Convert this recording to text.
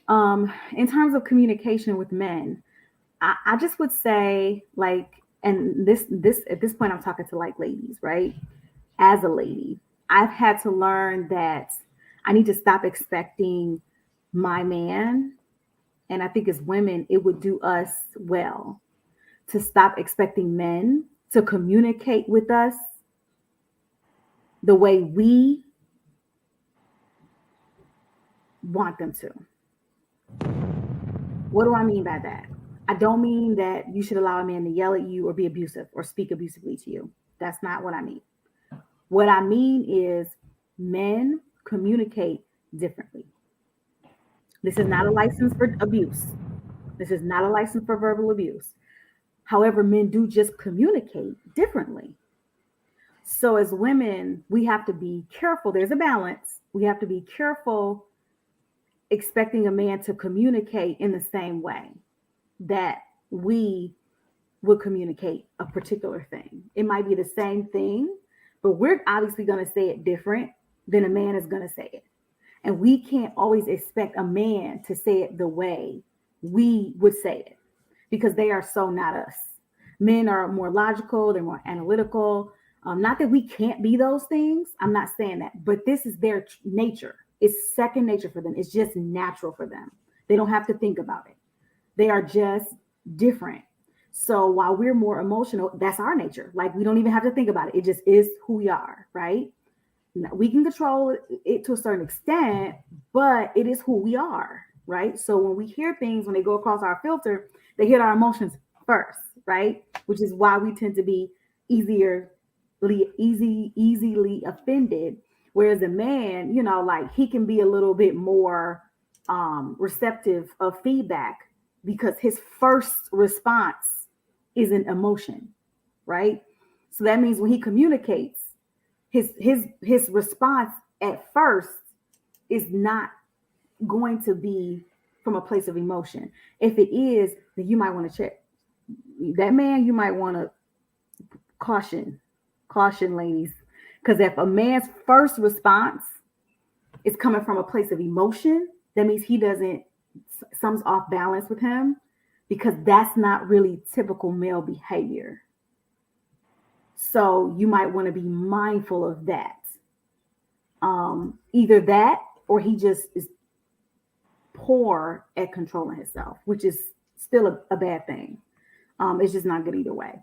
In terms of communication with men, I just would say like, and this at this point I'm talking to like ladies, right? As a lady, I've had to learn that I need to stop expecting my man, and I think as women, it would do us well to stop expecting men to communicate with us the way we want them to. What do I mean by that? I don't mean that you should allow a man to yell at you or be abusive or speak abusively to you. That's not what I mean. What I mean is men communicate differently. This is not a license for abuse. This is not a license for verbal abuse. However, men do just communicate differently. So, as women, we have to be careful. There's a balance. We have to be careful expecting a man to communicate in the same way that we would communicate a particular thing. It might be the same thing, but we're obviously going to say it different than a man is going to say it. And we can't always expect a man to say it the way we would say it because they are so not us. Men are more logical, they're more analytical. Not that we can't be those things. I'm not saying that, but this is their nature. It's second nature for them. It's just natural for them. They don't have to think about it. They are just different. So while we're more emotional, that's our nature. Like we don't even have to think about it. It just is who we are, right? Now, we can control it to a certain extent, but it is who we are, right? So when we hear things, when they go across our filter, they hit our emotions first, right? Which is why we tend to be easily offended. Whereas a man, like he can be a little bit more receptive of feedback because his first response is an emotion, right? So that means when he communicates, his response at first is not going to be from a place of emotion. If it is, then you might want to check that man. You might want to caution, caution, ladies, because if a man's first response is coming from a place of emotion, that means he doesn't something's off balance with him because that's not really typical male behavior. So you might want to be mindful of that. Either that or he just is poor at controlling himself, which is still a bad thing. It's just not good either way.